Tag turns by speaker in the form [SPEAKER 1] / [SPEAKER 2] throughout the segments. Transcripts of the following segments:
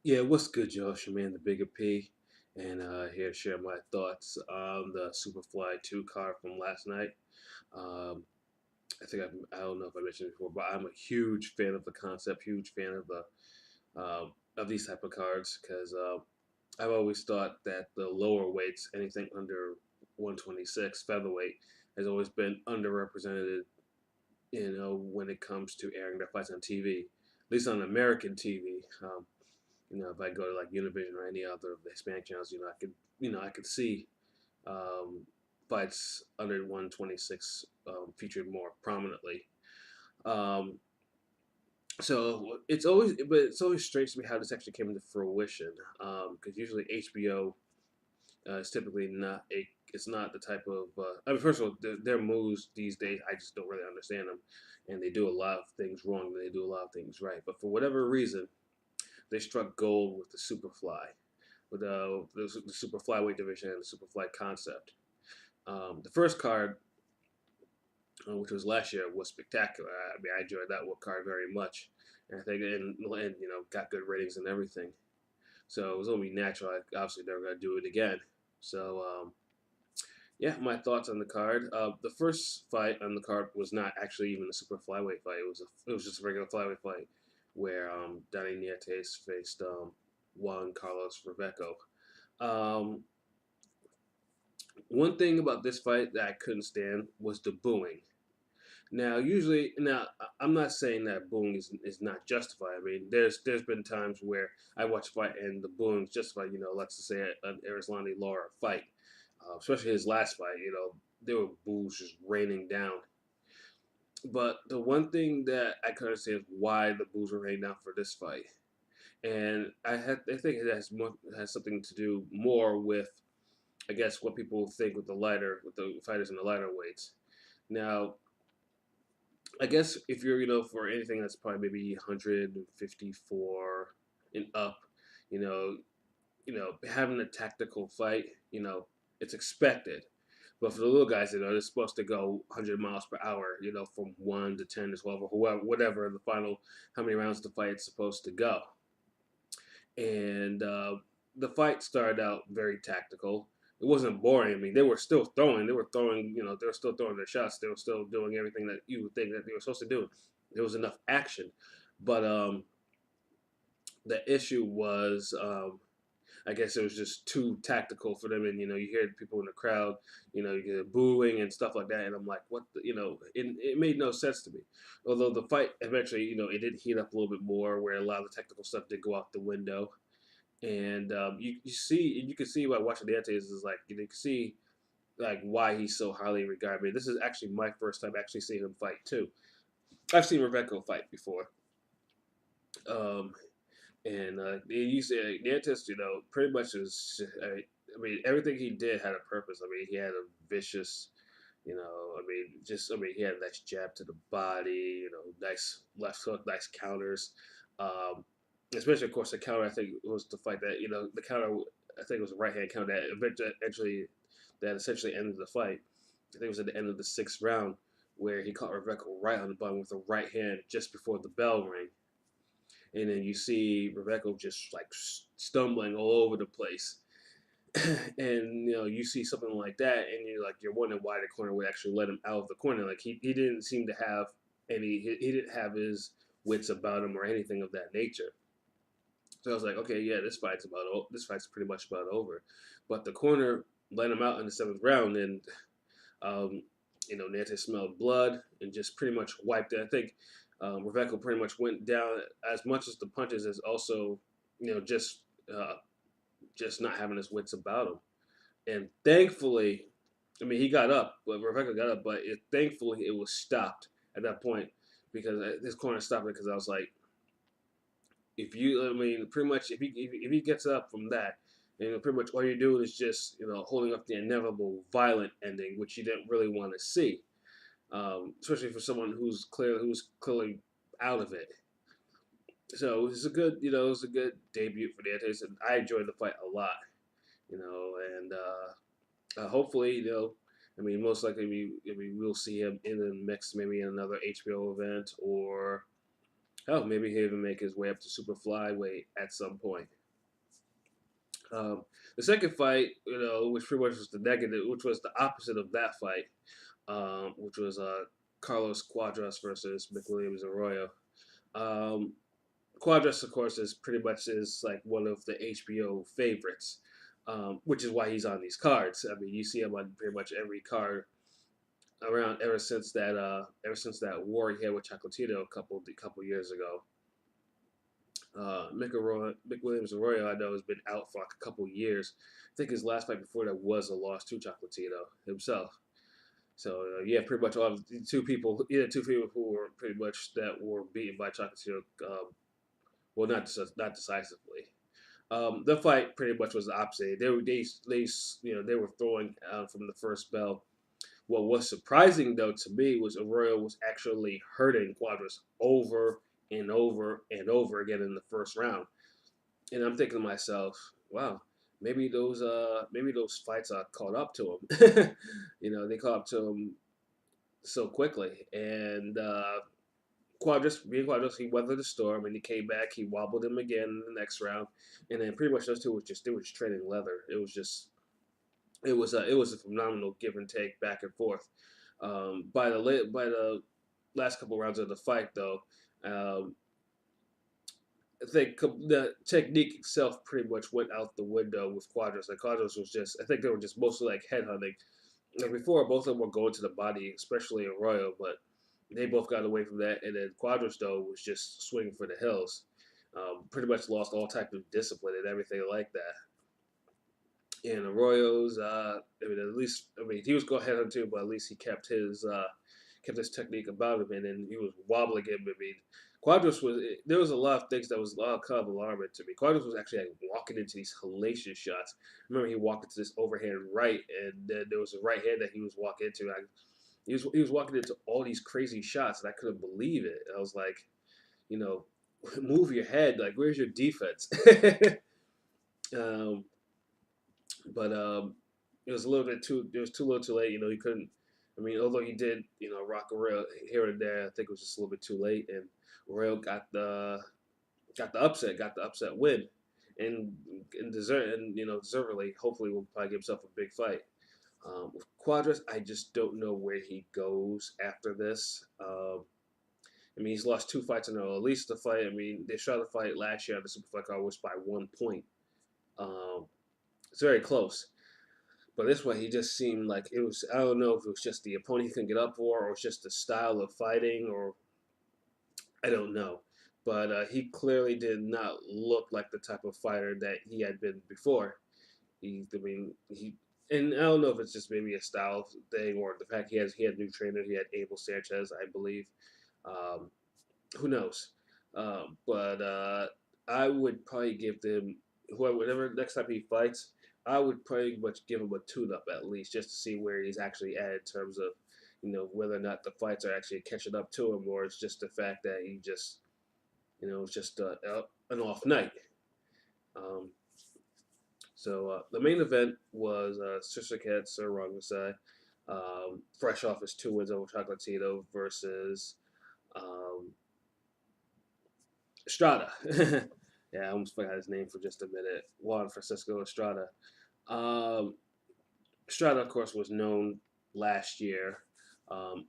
[SPEAKER 1] Yeah, what's good, Josh? Your man, the Bigga P, and here to share my thoughts on the Superfly 2 card from last night. Um, I don't know if I mentioned it before, but I'm a huge fan of the concept, huge fan of these type of cards because I've always thought that the lower weights, anything under 126 featherweight, has always been underrepresented. When it comes to airing their fights on TV, at least on American TV. If I go to like Univision or any other of the Hispanic channels, I could see um, fights under 126 featured more prominently. Um, but it's always strange to me how this actually came into fruition. Because usually HBO is typically not a, it's not the type of. I mean, first of all, their moves these days, I just don't really understand them, and they do a lot of things wrong, and they do a lot of things right. But for whatever reason, they struck gold with the Superfly, with the super flyweight division and the super fly concept. The first card, which was last year, was spectacular. I mean, I enjoyed that card very much, and I think and got good ratings and everything. So it was only natural. Obviously, they're going to do it again. So yeah, my thoughts on the card. The first fight on the card was not actually even a super flyweight fight. It was just a regular flyweight fight where Donnie Nietes faced Juan Carlos Reveco. Um, One thing about this fight that I couldn't stand was the booing. Now I'm not saying that booing is not justified. I mean, there's been times where I watch a fight and the booing is justified. Let's just say an Arislani Lara fight, especially his last fight. There were boos just raining down. But the one thing that I couldn't understand is why the boos were raining down for this fight, and I think has something to do more with, I guess, what people think with the fighters in the lighter weights. Now, I guess if you're, for anything that's probably maybe 154 and up, you know, having a tactical fight, it's expected. But for the little guys, they're supposed to go 100 miles per hour, from 1 to 10 to 12 or whatever the final, how many rounds the fight's supposed to go. And the fight started out very tactical. It wasn't boring. I mean, they were still throwing. They were throwing. They were still throwing their shots. They were still doing everything that you would think that they were supposed to do. There was enough action, but the issue was, I guess it was just too tactical for them. And you hear people in the crowd, you get booing and stuff like that. And I'm like, what? It made no sense to me. Although the fight eventually, it did heat up a little bit more, where a lot of the technical stuff did go out the window. And you can see by watching the Antes is like you can see like why he's so highly regarded. I mean, this is actually my first time actually seeing him fight too. I've seen Rebecca fight before, um, and you see Nantes, pretty much is. I mean, everything he did had a purpose. I mean, he had a vicious, he had a nice jab to the body, nice left hook, nice counters. Um, Especially, of course, the counter, I think, was the fight that, the counter, I think it was a right hand counter that essentially ended the fight. I think it was at the end of the sixth round where he caught Rebecca right on the button with the right hand just before the bell rang. And then you see Rebecca just like stumbling all over the place. And you see something like that, and you're wondering why the corner would actually let him out of the corner. Like he didn't seem to have he didn't have his wits about him or anything of that nature. So I was like, okay, yeah, this fight's pretty much about over. But the corner let him out in the seventh round, and um, Nantes smelled blood and just pretty much wiped it. I think Rebecca pretty much went down as much as the punches as also, you know, just uh, just not having his wits about him. And thankfully, I mean, he got up, but Rebecca got up, but thankfully it was stopped at that point because this corner stopped it because I was like, I mean, pretty much if he gets up from that, pretty much all you're doing is just holding up the inevitable violent ending, which you didn't really want to see, especially for someone who's clearly out of it. So it was it was a good debut for the Antes, and I enjoyed the fight a lot, and hopefully, I mean, most likely we'll see him in the mix, maybe in another HBO event or Hell, maybe he'll even make his way up to Superfly weight at some point. Um, the second fight, which pretty much was the negative, which was the opposite of that fight, which was Carlos Cuadras versus McWilliams Arroyo. Um, Cuadras, of course, is pretty much is like one of the HBO favorites, which is why he's on these cards. I mean, you see him on pretty much every card around ever since that war he had with Chocolatito a couple years ago. Mick Williams Arroyo, I know, has been out for like a couple years. I think his last fight before that was a loss to Chocolatito himself. So yeah, pretty much all two people who were pretty much that were beaten by Chocolatito. Well, not decisively. The fight pretty much was the opposite. They were throwing from the first bell. What was surprising though to me was Arroyo was actually hurting Cuadras over and over and over again in the first round. And I'm thinking to myself, wow, maybe those fights are caught up to him. They caught up to him so quickly. And Quadras, he weathered the storm and he came back. He wobbled him again in the next round, and then pretty much those two they were just trading leather. It was a phenomenal give and take back and forth. By the last couple rounds of the fight, though, um, I think the technique itself pretty much went out the window with Quadras. Like Quadras was just, I think they were just mostly like headhunting. Like before, both of them were going to the body, especially Arroyo, but they both got away from that. And then Quadras though was just swinging for the hills. Pretty much lost all type of discipline and everything like that. And Arroyo's, he was going headhunt too, but at least he kept his technique about him, and then he was wobbling him. I mean, there was a lot of things that was a lot kind of alarming to me. Quadras was actually like walking into these hellacious shots. I remember he walked into this overhand right, and then there was a right hand that he was walking into. He was walking into all these crazy shots, and I couldn't believe it. I was like, you know, move your head. Like, where's your defense? um, but it was a little bit too. It was too little, too late. He couldn't. I mean, although he did, rock a rail here and there, I think it was just a little bit too late, and Rail got the upset win, and deservedly. Hopefully, will probably give himself a big fight. With Quadras, I just don't know where he goes after this. I mean, he's lost two fights in a row. At least the fight. I mean, they shot the fight last year on the Superfly card was by 1 point. Um, it's very close. But this one, he just seemed like it was. I don't know if it was just the opponent he couldn't get up for, or it's just the style of fighting, or I don't know. But he clearly did not look like the type of fighter that he had been before. And I don't know if it's just maybe a style thing or the fact he had a new trainer. He had Abel Sanchez, I believe. Um, who knows? But I would probably give them whatever next time he fights. I would pretty much give him a tune-up at least, just to see where he's actually at in terms of, whether or not the fights are actually catching up to him, or it's just the fact that he just, it's just an off night. Um, so the main event was Sister Sir Rongmasai, fresh off his 2 wins over Chocolatito versus um, Estrada. Yeah, I almost forgot his name for just a minute. Juan Francisco Estrada. Um, Estrada, of course, was known last year, um,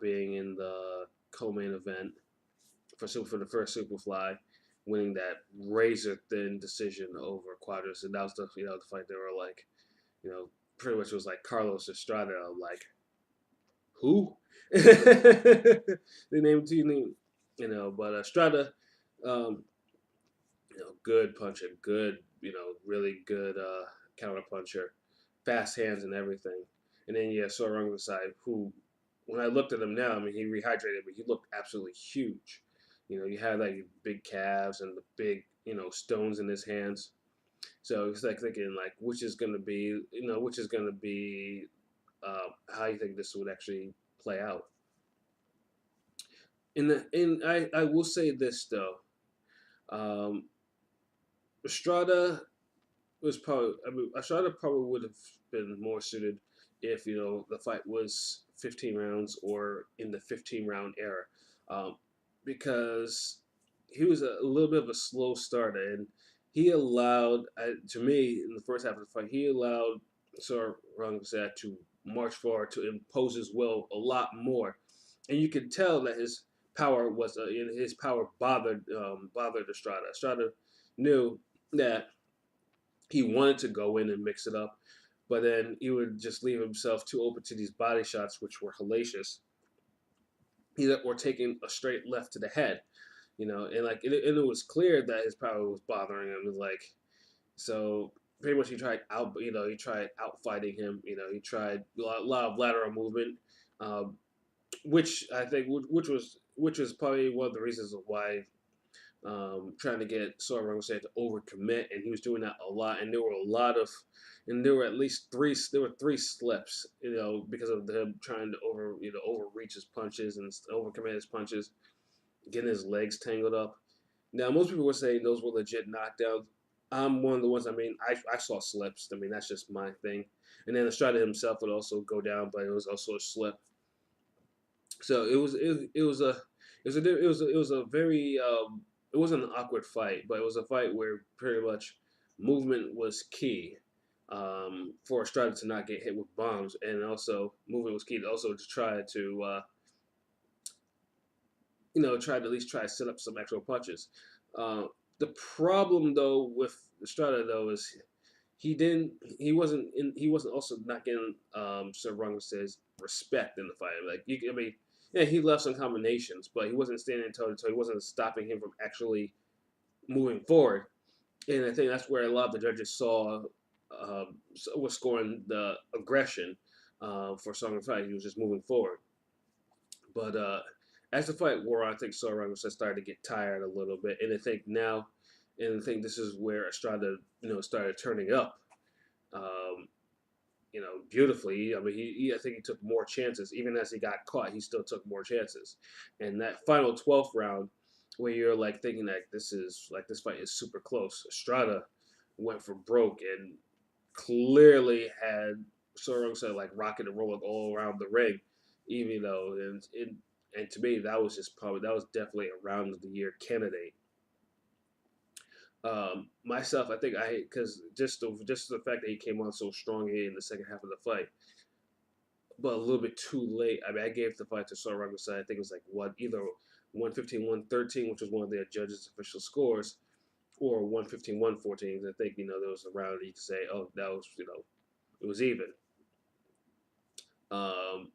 [SPEAKER 1] being in the co-main event for the first Superfly, winning that razor thin decision over Quadras, and that was the fight they were like, pretty much was like Carlos Estrada. I'm like, who? They named two, but Estrada, um, good puncher, good, really good counter puncher, fast hands and everything. And then Sorong Masai, who, when I looked at him now, I mean, he rehydrated, but he looked absolutely huge. You had like big calves and the big, stones in his hands. So it's like thinking like, which is gonna be how you think this would actually play out. I will say this though, um, Estrada Estrada probably would have been more suited if the fight was 15 rounds or in the 15 round era, um, because he was a little bit of a slow starter, and he allowed, to me, in the first half of the fight, he allowed Sor Rungvisai to march forward to impose his will a lot more, and you could tell that his power bothered Estrada. Estrada knew that he wanted to go in and mix it up, but then he would just leave himself too open to these body shots, which were hellacious, or taking a straight left to the head, and it was clear that his power was bothering him. It was like, so pretty much he tried out fighting him. He tried a lot of lateral movement, um, which I think which was probably one of the reasons of why trying to get Sora Rungvisai to overcommit, and he was doing that a lot. And there were at least three slips, because of him trying to overreach his punches and overcommit his punches, getting his legs tangled up. Now, most people were saying those were legit knockdowns. I'm one of the ones. I mean, I saw slips. I mean, that's just my thing. And then Estrada himself would also go down, but it was also a slip. So it was a very it wasn't an awkward fight, but it was a fight where pretty much movement was key, for Estrada to not get hit with bombs, and also movement was key to also to try to try to at least try to set up some actual punches. Uh, the problem though with Estrada though is he wasn't also not getting Sir Rungvisai's respect in the fight. I mean, yeah, he left some combinations, but he wasn't standing toe to toe. He wasn't stopping him from actually moving forward. And I think that's where a lot of the judges saw was scoring the aggression for Song of Fight. He was just moving forward. But as the fight wore on, I think Sor Rungvisai started to get tired a little bit, and I think this is where Estrada, started turning up, um, beautifully. I mean, I think he took more chances, even as he got caught. He still took more chances, and that final 12th round, where you're like thinking that this fight is super close. Estrada went for broke and clearly had Sor Rungvisai like rocking and rolling all around the ring, even though and to me that was definitely a round of the year candidate. Myself, I think because just the fact that he came on so strong in the second half of the fight, but a little bit too late. I mean, I gave the fight to Sor Rungvisai. I think it was like either 115, 113, which was one of the judges' official scores, or 115, 114. I think there was a round that you could say, oh, that was it was even. Um,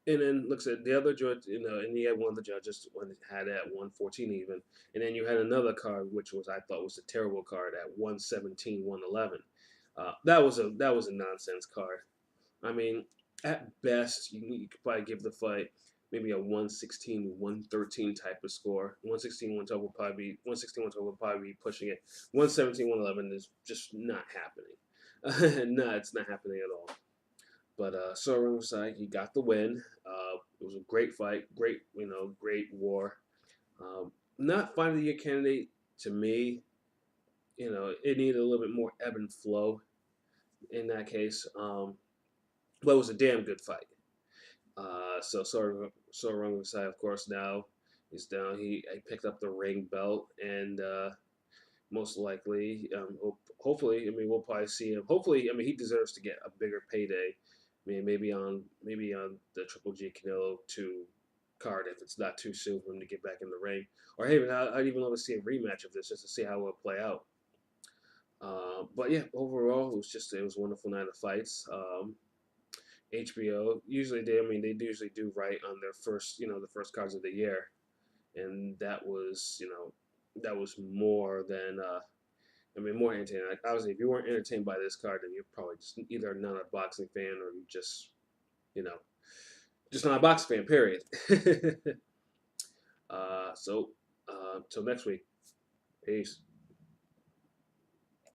[SPEAKER 1] And then looks at the other judge, and he had one of the judges had at 114 even, and then you had another card which I thought was a terrible card at 117, 111. That was a nonsense card. I mean, at best you could probably give the fight maybe a 116, 113 type of score. 116, 112 will probably be 116, 112 will probably be pushing it. 117, 111 is just not happening. No, it's not happening at all. But Sor he got the win. It was a great fight, great war. Not fight of the year candidate to me. It needed a little bit more ebb and flow in that case. But it was a damn good fight. So Sor of course, now is down. He picked up the ring belt, and most likely, hopefully, I mean, we'll probably see him. Hopefully, I mean, he deserves to get a bigger payday. I mean, maybe on the Triple G Canelo 2 card if it's not too soon for him to get back in the ring, or hey, I'd even love to see a rematch of this just to see how it will play out. But yeah, overall, it was a wonderful night of fights. HBO usually they usually do right on their first the first cards of the year, and that was more than more entertaining. Like, obviously, if you weren't entertained by this card, then you're probably just either not a boxing fan or you you know, just not a boxing fan. Period. So, till next week. Peace.